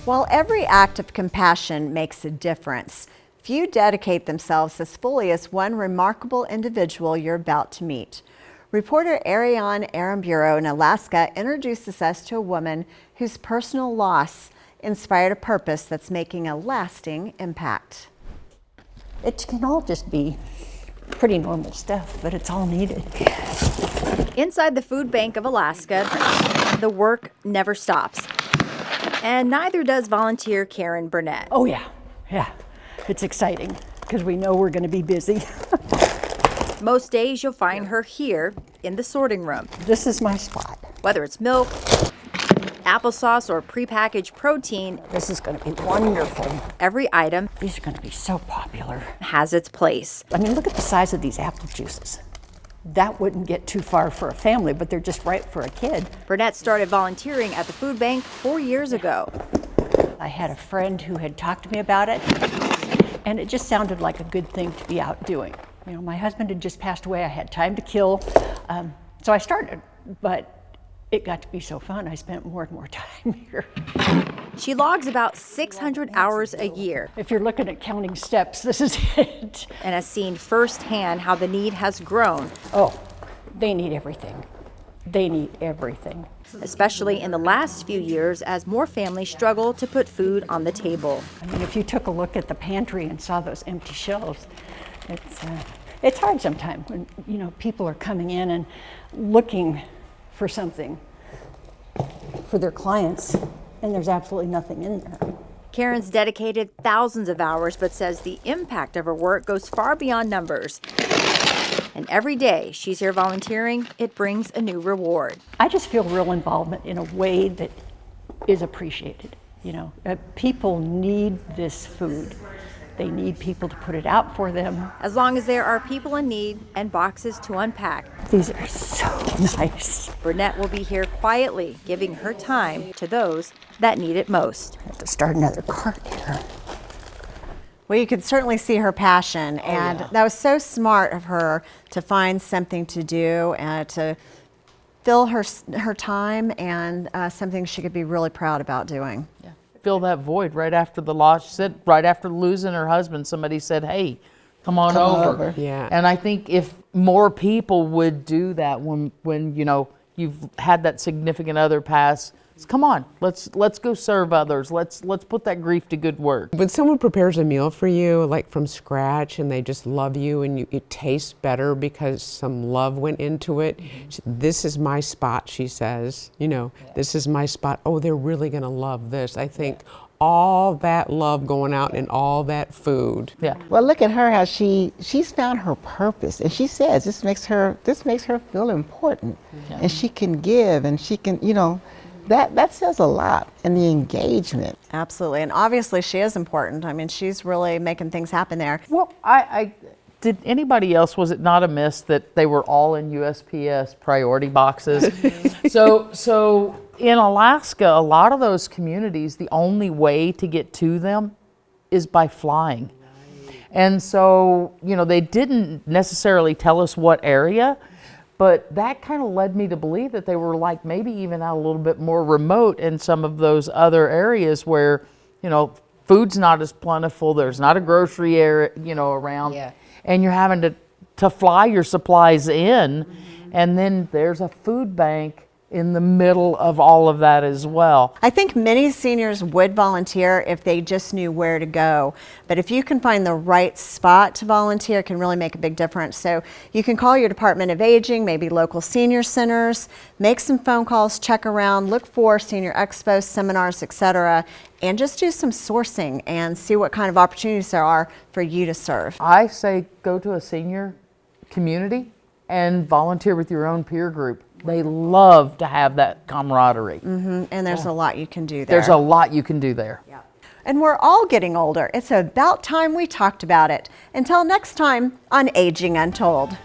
While every act of compassion makes a difference, few dedicate themselves as fully as one remarkable individual you're about to meet. Reporter Ariane Aramburo in Alaska introduces us to a woman whose personal loss inspired a purpose that's making a lasting impact. It can all just be pretty normal stuff, but it's all needed. Inside the Food Bank of Alaska, the work never stops. And neither does volunteer Karen Burnett. Oh yeah. It's exciting because we know we're going to be busy. Most days you'll find her here in the sorting room. This is my spot. Whether it's milk, applesauce, or prepackaged protein, This is going to be wonderful. every item These are going to be so popular. has its place. I mean, look at the size of these apple juices. That wouldn't get too far for a family, but they're just right for a kid. Burnett started volunteering at the food bank 4 years ago. I had a friend who had talked to me about it, and it just sounded like a good thing to be out doing. You know, my husband had just passed away. I had time to kill, so I started, but it got to be so fun. I spent more and more time here. She logs about 600 hours a year If you're looking at counting steps, this is it. and has seen firsthand how the need has grown, Oh, they need everything. They need everything. especially in the last few years as more families struggle to put food on the table. I mean, if you took a look at the pantry and saw those empty shelves, it's hard sometimes when, you know, people are coming in and looking for something for their clients, and there's absolutely nothing in there. Karen's dedicated thousands of hours, but says the impact of her work goes far beyond numbers. And every day she's here volunteering, it brings a new reward. I just feel real involvement in a way that is appreciated. You know, people need this food. They need people to put it out for them. As long as there are people in need and boxes to unpack, These are so nice. Burnett will be here quietly, giving her time to those that need it most. I have to start another cart here. Well, you could certainly see her passion, and that was so smart of her to find something to do and to fill her time and something she could be really proud about doing. Fill that void right after the loss. She said right after losing her husband, somebody said, "Hey, come on over." Yeah. And I think if more people would do that when you know you've had that significant other pass, come on, let's go serve others. Let's put that grief to good work. When someone prepares a meal for you, like from scratch, and they just love you, and it tastes better because some love went into it. This is my spot, she says. You know, this is my spot. Oh, they're really going to love this. I think all that love going out in all that food. Yeah. Well, look at her, how she's found her purpose, and she says this makes her feel important, and she can give, and she can, you know. That says a lot, and the engagement. Absolutely, and obviously she is important. I mean, she's really making things happen there. Well, I did anybody else, was it not a miss that they were all in USPS priority boxes? So in Alaska, a lot of those communities, the only way to get to them is by flying. And so, you know, they didn't necessarily tell us what area, but that kind of led me to believe that they were like maybe even out a little bit more remote in some of those other areas where, you know, food's not as plentiful, there's not a grocery area, you know, around, and you're having to fly your supplies in, and then there's a food bank in the middle of all of that as well. I think many seniors would volunteer if they just knew where to go. But if you can find the right spot to volunteer, it can really make a big difference. So you can call your Department of Aging, maybe local senior centers, make some phone calls, check around, look for senior expos, seminars, etc., and just do some sourcing and see what kind of opportunities there are for you to serve. I say go to a senior community and volunteer with your own peer group. They love to have that camaraderie. And there's a lot you can do there. There's a lot you can do there. And we're all getting older. It's about time we talked about it. Until next time on Aging Untold.